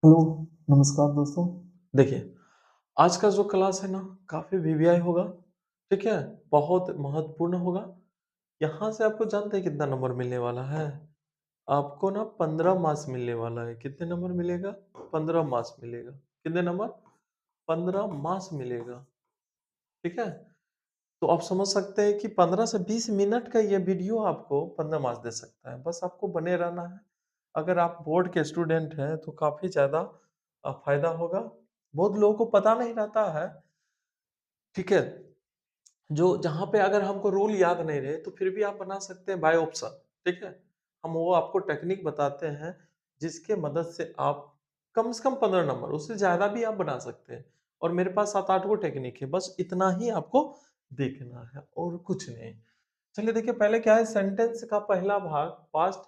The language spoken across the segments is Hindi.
हेलो, नमस्कार दोस्तों। देखिए, आज का जो क्लास है ना काफ़ी वीवीआई होगा, ठीक है? बहुत महत्वपूर्ण होगा। यहाँ से आपको जानते हैं कितना नंबर मिलने वाला है? आपको ना 15 मार्क्स मिलने वाला है। कितने नंबर मिलेगा? 15 मार्क्स मिलेगा। कितने नंबर? 15 मार्क्स मिलेगा, ठीक है? तो आप समझ सकते हैं कि 15 से 20 मिनट का ये वीडियो आपको 15 मार्क्स दे सकता है। बस आपको बने रहना है। अगर आप बोर्ड के स्टूडेंट हैं तो काफ़ी ज़्यादा फ़ायदा होगा। बहुत लोगों को पता नहीं रहता है, ठीक है? जो जहाँ पे अगर हमको रूल याद नहीं रहे तो फिर भी आप बना सकते हैं बाय ऑप्शन, ठीक है? हम वो आपको टेक्निक बताते हैं जिसके मदद से आप कम से कम 15 नंबर, उससे ज़्यादा भी आप बना सकते हैं। और मेरे पास 7-8 गो टेक्निक है, बस इतना ही आपको देखना है और कुछ नहीं। चलिए देखिए पहले क्या है, सेंटेंस का पहला भाग पास्ट,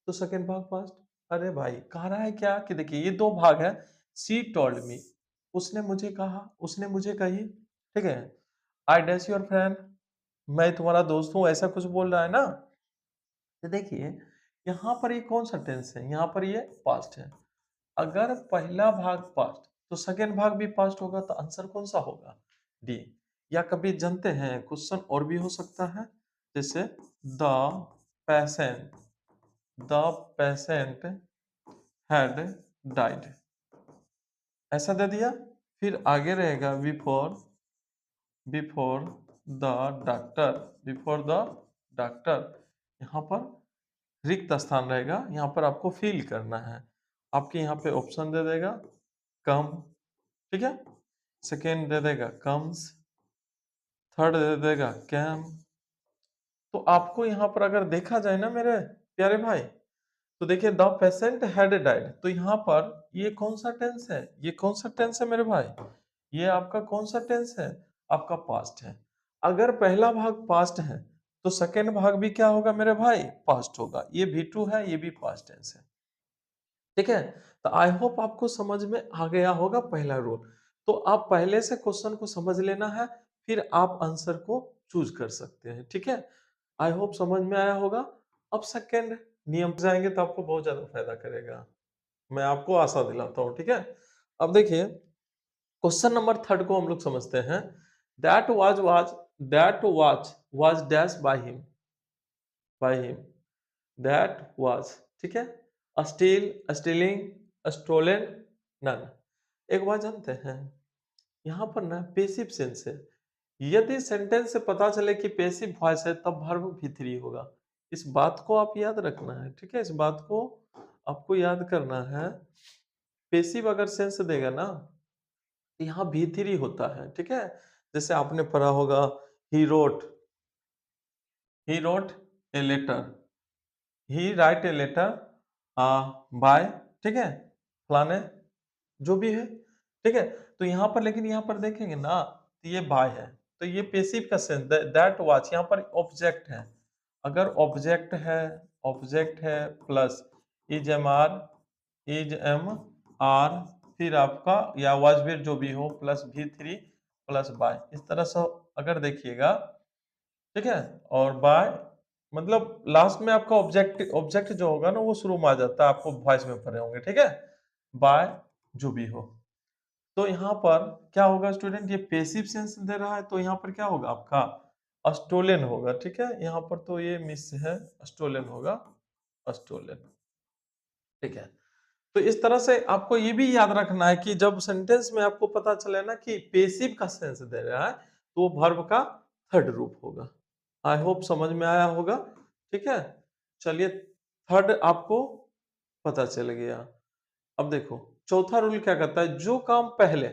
तो सेकंड भाग पास्ट। अरे भाई कह रहा है क्या कि देखिए ये 2 भाग है। शी टोल्ड मी, उसने मुझे कहा, उसने मुझे कही, ठीक है? आई डैश योर फ्रेंड, मैं तुम्हारा दोस्त हूँ, ऐसा कुछ बोल रहा है ना? तो देखिए यहाँ पर ये कौन सा टेंस है? यहाँ पर ये पास्ट है। अगर पहला भाग पास्ट तो सेकंड भाग भी पास्ट होगा, तो आंसर कौन सा होगा? डी। या कभी जानते हैं क्वेश्चन और भी हो सकता है, जैसे the patient, the patient had died, ऐसा दे दिया। फिर आगे रहेगा before, before the doctor, before the doctor. यहाँ पर रिक्त स्थान रहेगा, यहाँ पर आपको फिल करना है। आपके यहाँ पे ऑप्शन दे देगा कम, ठीक है? सेकेंड दे देगा कम्स, थर्ड दे देगा कैम। तो आपको यहाँ पर अगर देखा जाए ना मेरे प्यारे भाई, तो देखिए द पेशेंट हैड डाइड, तो यहाँ पर ये कौन सा टेंस है? ये कौन सा टेंस है मेरे भाई? ये आपका कौन सा टेंस है? आपका पास्ट है। अगर पहला भाग पास्ट है तो सेकंड भाग भी क्या होगा मेरे भाई? पास्ट होगा। ये भी ट्रू है, ये भी पास्ट टेंस है, ठीक है? तो आई होप आपको समझ में आ गया होगा पहला रूल। तो आप पहले से क्वेश्चन को समझ लेना है, फिर आप आंसर को चूज कर सकते हैं, ठीक है? आई होप समझ में आया होगा। अब सेकंड नियम पे जाएंगे तो आपको बहुत ज्यादा फायदा करेगा, मैं आपको आशा दिलाता हूँ, ठीक है? अब देखिए क्वेश्चन नंबर थर्ड को हम लोग समझते हैं। That was that was dash by him, that was, ठीक है? स्टील, स्टीलिंग, स्टोलन, नन। एक बात जानते हैं, यहाँ पर ना पेसिव सेंस है। यदि सेंटेंस से पता चले कि पेसिव वॉइस है तब वर्ब भी थ्री होगा। इस बात को आप याद रखना है, ठीक है? इस बात को आपको याद करना है। पेसिव अगर सेंस देगा ना, तो यहाँ भी थ्री होता है, ठीक है? जैसे आपने पढ़ा होगा he wrote, he wrote a letter, he write a letter by, ठीक है? फलाने, जो भी है, ठीक है? तो यहाँ पर लेकिन यहाँ पर देखेंगे ना, तो ये बाय है, तो ये पेसिव का सेंस, दैट वॉच यहाँ पर ऑब्जेक्ट है। अगर ऑब्जेक्ट है plus is M R, is M R, फिर आपका या वॉच भी जो भी हो प्लस भी थ्री प्लस बाय, इस तरह से अगर देखिएगा, ठीक है? और बाय मतलब लास्ट में आपका ऑब्जेक्ट ऑब्जेक्ट जो होगा ना वो शुरू में आ जाता है, आपको वॉइस में पढ़े होंगे, ठीक है? बाय जो भी हो। तो यहाँ पर क्या होगा स्टूडेंट, ये पेसिव सेंस दे रहा है तो यहाँ पर क्या होगा आपका स्टोलन होगा, ठीक है? यहाँ पर तो ये मिस है, स्टोलन होगा, स्टोलन, ठीक है? तो इस तरह से आपको ये भी याद रखना है कि जब सेंटेंस में आपको पता चले ना कि पेसिव का सेंस दे रहा है तो वो वर्ब का थर्ड रूप होगा। आई होप समझ में आया होगा, ठीक है? चलिए थर्ड आपको पता चल गया। अब देखो चौथा रूल क्या कहता है, जो काम पहले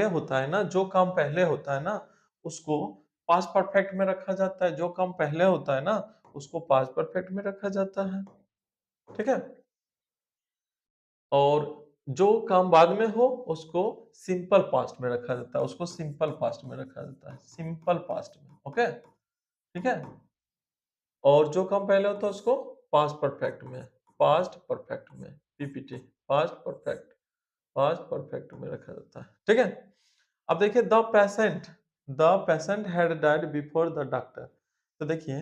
होता है ना, जो काम पहले होता है ना उसको पास्ट परफेक्ट में रखा जाता है, जो काम पहले होता है ना उसको पास्ट परफेक्ट में रखा जाता है, ठीक है? और जो काम बाद में हो उसको सिंपल पास्ट में रखा जाता है, उसको सिंपल पास्ट में रखा जाता है, सिंपल पास्ट में, ओके, ठीक है? और जो काम पहले होता है उसको पास्ट परफेक्ट में, पास्ट परफेक्ट में, PPT, past perfect, past perfect में रखा जाता है, ठीक है? अब देखिए the patient had died before the doctor. तो देखिए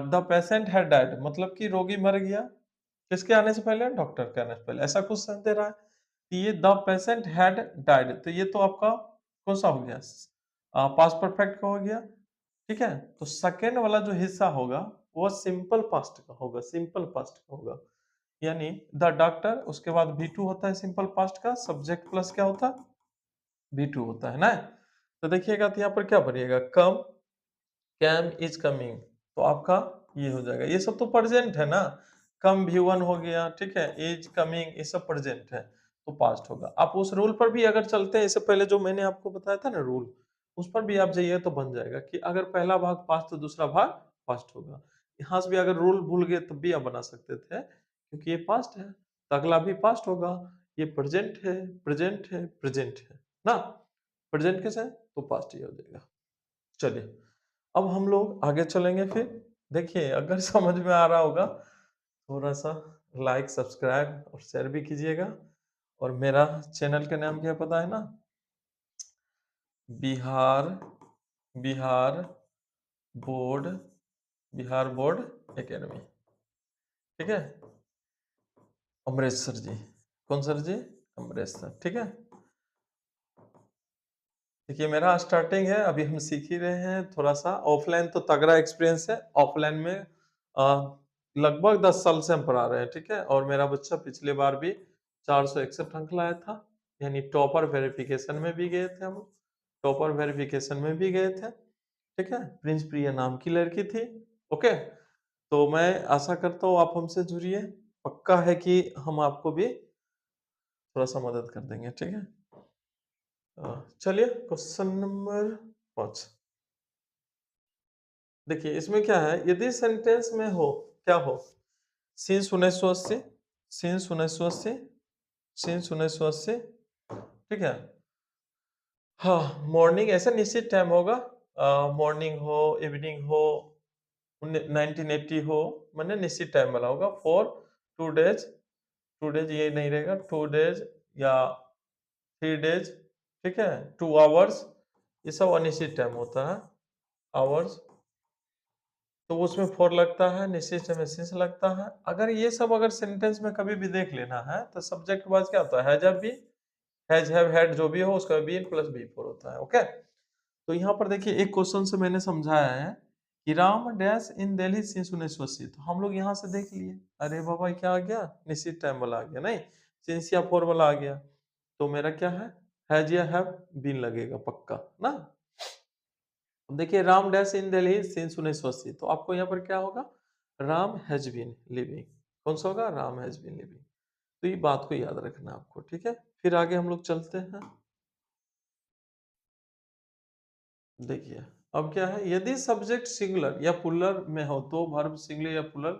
द पेशेंट हैड डाइड मतलब कि रोगी मर गया, किसके आने से पहले? डॉक्टर के आने से पहले। ऐसा क्वेश्चन दे रहा है कि ये द पेशेंट हैड डाइड, तो ये तो आपका कौन सा हो गया? पास्ट परफेक्ट का हो गया, ठीक है। तो सेकेंड वाला जो हिस्सा होगा वो सिंपल पास्ट का होगा, सिंपल पास्ट का होगा। यानी द डॉक्टर, उसके बाद V2 होता है सिंपल पास्ट का, सब्जेक्ट प्लस क्या होता है? V2 होता है ना। तो देखिएगा तो यहाँ पर क्या बनिएगा? कम, कैम, इज कमिंग, तो आपका ये हो जाएगा। ये सब तो प्रेजेंट है ना, कम V1 हो गया, ठीक है, इज कमिंग, ये सब प्रेजेंट है, तो पास्ट होगा। आप उस रूल पर भी अगर चलते हैं, इससे पहले जो मैंने आपको बताया था ना रूल, उस पर भी आप जाइए तो बन जाएगा कि अगर पहला भाग पास्ट तो दूसरा भाग पास्ट होगा। यहाँ से भी अगर रूल भूल गए तब भी आप बना सकते थे, क्योंकि ये पास्ट है तो अगला भी पास्ट होगा। ये प्रेजेंट है, प्रेजेंट है, प्रेजेंट है ना, प्रेजेंट कैसे है तो पास्ट ही हो जाएगा। चलिए अब हम लोग आगे चलेंगे फिर। देखिए अगर समझ में आ रहा होगा, थोड़ा सा लाइक, सब्सक्राइब और शेयर भी कीजिएगा। और मेरा चैनल का नाम क्या पता है ना? Bihar Bihar board Bihar board academy, ठीक है। अमरेश सर जी, कौन सर जी? अमरेश सर, ठीक है। देखिए मेरा स्टार्टिंग है, अभी हम सीख ही रहे हैं थोड़ा सा। ऑफलाइन तो तगड़ा एक्सपीरियंस है, ऑफलाइन में लगभग 10 साल से हम पढ़ा रहे हैं, ठीक है। और मेरा बच्चा पिछले बार भी 461 अंक लाया था, यानी टॉपर वेरिफिकेशन में भी गए थे हम, टॉपर वेरिफिकेशन में भी गए थे, ठीक है। प्रिंस प्रिया नाम की लड़की थी, ओके। तो मैं आशा करता हूँ आप हमसे जुड़िए, पक्का है कि हम आपको भी थोड़ा सा मदद कर देंगे, ठीक है। चलिए क्वेश्चन नंबर 5। देखिए इसमें क्या है, यदि सेंटेंस में हो, क्या हो? सिंस 1980, सिंस 1980, सिंस 1980, ठीक है। हाँ, मॉर्निंग ऐसा निश्चित टाइम होगा, मॉर्निंग हो, इवनिंग हो, 1980 हो, मैंने निश्चित टाइम वाला होगा। फॉर 2 डेज, 2 डेज ये नहीं रहेगा, 2 डेज या 3 डेज, ठीक है। 2 आवर्स, ये सब अनिश्चित टाइम होता है, आवर्स। तो उसमें फॉर लगता है, निश्चित समय सिंस लगता है। अगर ये सब अगर सेंटेंस में कभी भी देख लेना है तो सब्जेक्ट के बाद क्या होता है? Has, have, been, has, have, had जो भी हो उसका बीन प्लस बी फोर होता है, ओके। तो यहाँ पर देखिए एक क्वेश्चन से मैंने समझाया है कि Ram dash in Delhi since 1980, तो हम लोग यहाँ से देख लिए, अरे बाबा क्या आ गया? निश्चित टाइम वाला आ गया, नहीं सिंस या फोर वाला आ गया। तो मेरा क्या हैज या हैव बीन लगेगा पक्का ना। अब देखिए Ram dash in Delhi since 1980, तो आपको यहाँ पर क्या होगा? राम हैज बीन लिविंग, कौन सा होगा? Ram has been living. तो ये बात को याद रखना आपको, ठीक है। फिर आगे हम लोग चलते हैं। देखिए अब क्या है, यदि सब्जेक्ट सिंगुलर या प्लुरल में हो तो वर्ब सिंगुलर या प्लुरल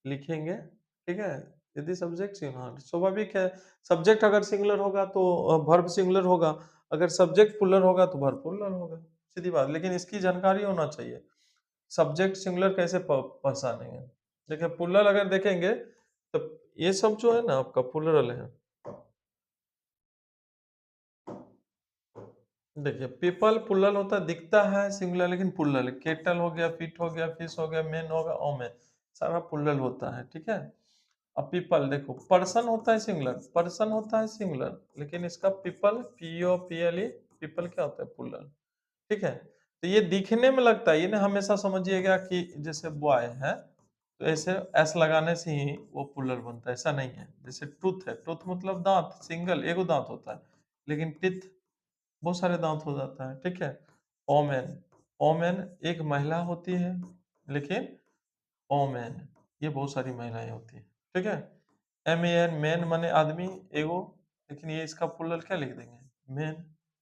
लिखेंगे, ठीक है। यदि सब्जेक्ट सिंगुलर, स्वाभाविक है, सब्जेक्ट अगर सिंगुलर होगा तो वर्ब सिंगुलर होगा, अगर सब्जेक्ट प्लुरल होगा तो वर्ब प्लुरल होगा, सीधी बात। लेकिन इसकी जानकारी होना चाहिए, सब्जेक्ट सिंगुलर कैसे पहचानेंगे? देखिए प्लुरल अगर देखेंगे तो ये सब जो है ना आपका प्लुरल है। देखिए पीपल प्लुरल होता है, दिखता है सिंगुलर लेकिन प्लुरल। केटल हो गया, फीट हो गया, फिश हो गया, मेन होगा, ओमेन, सारा प्लुरल होता है, ठीक है। अब पीपल देखो, पर्सन होता है सिंगुलर, पर्सन होता है सिंगुलर, लेकिन इसका पीपल, POPLE, पीपल क्या होता है? प्लुरल, ठीक है। तो ये दिखने में लगता है, ये ना हमेशा समझिएगा कि जैसे बॉय है तो ऐसे एस लगाने से ही वो प्लुरल बनता है, ऐसा नहीं है। जैसे टूथ है, टूथ मतलब दांत, सिंगल एगो दांत होता है, लेकिन टिथ बहुत सारे दांत हो जाता है, ठीक है। ओमेन, ओमेन एक महिला होती है, लेकिन ओमेन ये बहुत सारी महिलाएं होती है, ठीक है। MEN मैन माने आदमी एगो, लेकिन ये इसका प्लुरल क्या लिख देंगे? मेन,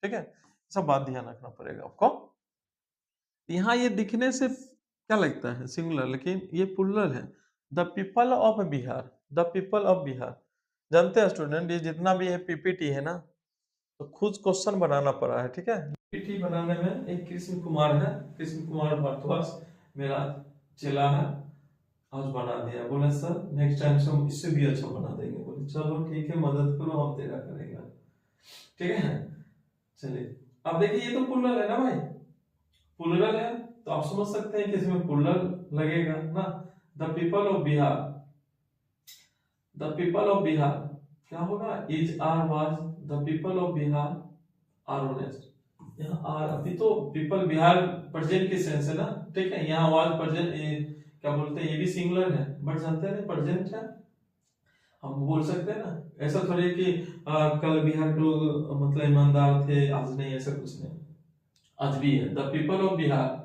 ठीक है। सब बात ध्यान रखना पड़ेगा आपको। यहाँ ये दिखने से क्या लगता है? सिंगुलर, लेकिन ये प्लुरल है। The people of Bihar, the people of Bihar, जानते हैं स्टूडेंट ये जितना भी है PPT है ना, तो खुद क्वेश्चन बनाना पड़ा है, ठीक है। PPT बनाने में एक कृष्ण कुमार है, कृष्ण कुमार भारद्वाज मेरा चेला है, आज बना दिया। बोले सर नेक्स्ट टाइम से हम इससे भी अच्छा बना देंगे। बोले चलो ठीक है, मदद करो, हम तेरा करेगा, ठीक है। चलिए अब देखिए ये तो प्लुरल है ना भाई, प्लुरल है तो आप समझ सकते हैं कि इसमें प्लुरल लगेगा ना। The people of Bihar, the people of Bihar क्या होगा, is are was, the people of Bihar are honest. यहाँ आर, अभी तो पीपल बिहार प्रेजेंट की सेंस है ना, ठीक है। यहाँ वाज प्रेजेंट, क्या बोलते हैं, ये भी सिंगुलर है, बट जानते हैं प्रेजेंट है, हम बोल सकते हैं ना। ऐसा थोड़ी कि कल बिहार के लोग मतलब ईमानदार थे, आज नहीं, ऐसा कुछ नहीं, आज भी है। The people of Bihar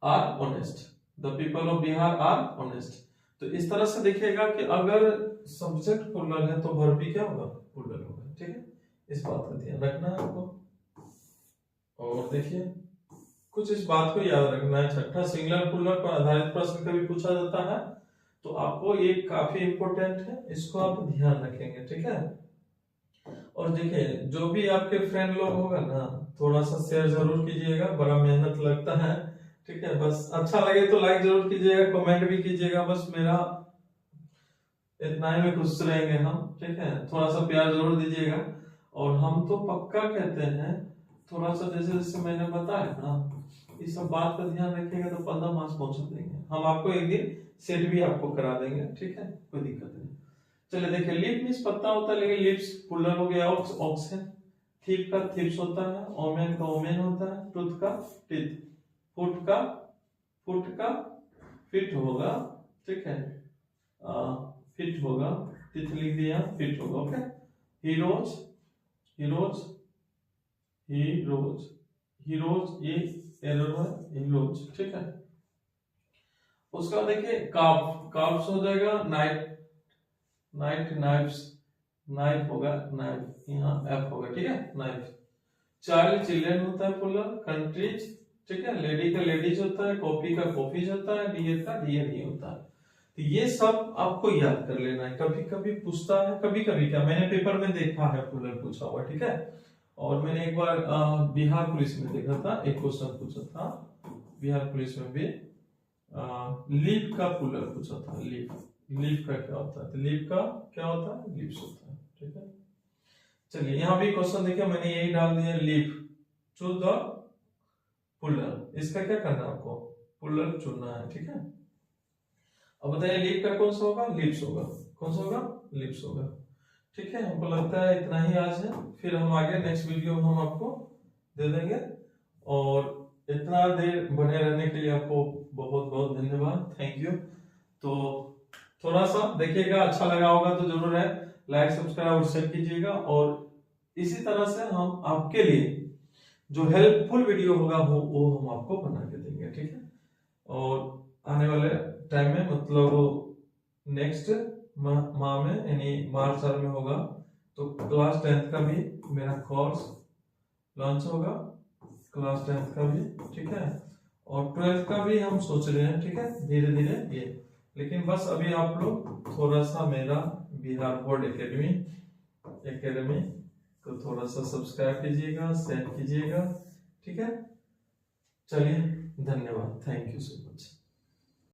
are honest, the people of Bihar are honest. तो इस तरह से देखिएगा कि अगर सब्जेक्ट प्लुरल है तो वर्ब भी क्या होगा, प्लुरल होगा, ठीक है। इस बात का ध्यान रखना है आपको। और देखिए कुछ इस बात को याद रखना है, छठा सिंगुलर प्लुरल पर आधारित प्रश्न कभी पूछा जाता है तो आपको ये काफी इंपॉर्टेंट है, इसको आप ध्यान रखेंगे, ठीक है। और देखिए जो भी आपके फ्रेंड लोग होगा ना, थोड़ा सा शेयर जरूर कीजिएगा, बड़ा मेहनत लगता है, ठीक है। बस अच्छा लगे तो लाइक जरूर कीजिएगा, कमेंट भी कीजिएगा, बस मेरा इतना ही में खुश रहेंगे हम, ठीक है। थोड़ा सा प्यार जरूर दीजिएगा। और हम तो पक्का कहते हैं, थोड़ा सा जैसे जैसे मैंने बताया ना, इस सब बात का ध्यान रखिएगा तो 15 मार्क्स पहुंचा देंगे हम आपको, एक दिन सेट भी आपको करा देंगे, ठीक है, कोई दिक्कत नहीं। चलिए देखिए, लीफ मीन्स पत्ता होता है, लेकिन लीव्स प्लुरल हो गया, ऑक्स है। थिप का थिप्स होता है, ओमेन का ओमेन होता है, टूथ का टीथ, फुट का फिट होगा, ठीक है, फिट होगा, टीथ लिख दिया, फिट होगा, okay. Heroes, heroes, heroes, heroes, ये एरर है, हीरोज, ठीक है। उसका देखिए काफ, काफ्स हो जाएगा, नाइट, नाइट, नाइफ्स, नाइफ होगा, नाइफ, यहाँ एफ होगा, ठीक है, नाइफ। चाइल्ड चिल्ड्रन होता है प्लुरल, कंट्रीज, ठीक है, लेडी का लेडीज होता है, कॉपी का कॉपीज होता है, डियर का डियर ही होता है। तो ये सब आपको याद कर लेना है, कभी कभी पूछता है, कभी कभी क्या, मैंने पेपर में देखा है प्लुरल पूछा हुआ, ठीक है। और मैंने एक बार बिहार पुलिस में देखा था, एक क्वेश्चन पूछा था बिहार पुलिस में भी, लीफ का प्लुरल पूछा था, लीफ, लीफ का क्या होता है, तो लीफ का क्या होता है, लीव्स होता है, ठीक है। चलिए यहाँ भी क्वेश्चन देखिए, मैंने यही डाल दिया, लीफ, चूज द प्लुरल, इसका क्या करना है आपको, प्लुरल चुनना है, ठीक है। अब बताइए लीफ का कौन सा होगा, लिप्स होगा, कौन सा होगा, लिप्स होगा, ठीक है। हमको लगता है इतना ही आज है, फिर हम आगे नेक्स्ट वीडियो में हम आपको दे देंगे। और इतना देर बने रहने के लिए आपको बहुत बहुत धन्यवाद, थैंक यू। तो थोड़ा सा देखिएगा, अच्छा लगा होगा तो जरूर है लाइक सब्सक्राइब और शेयर कीजिएगा। और इसी तरह से हम आपके लिए जो हेल्पफुल वीडियो होगा वो हम आपको बना के देंगे, ठीक है। और आने वाले टाइम में मतलब नेक्स्ट माह में, यानी मार्च साल में होगा, तो क्लास 10th का भी मेरा कोर्स लॉन्च होगा, क्लास 10th का भी, ठीक है। और 12th का भी हम सोच रहे हैं, ठीक है, धीरे धीरे ये। लेकिन बस अभी आप लोग थोड़ा सा मेरा बिहार बोर्ड एकेडमी को थोड़ा सा सब्सक्राइब कीजिएगा, शेयर कीजिएगा, ठीक है। चलिए धन्यवाद, थैंक यू सो मच।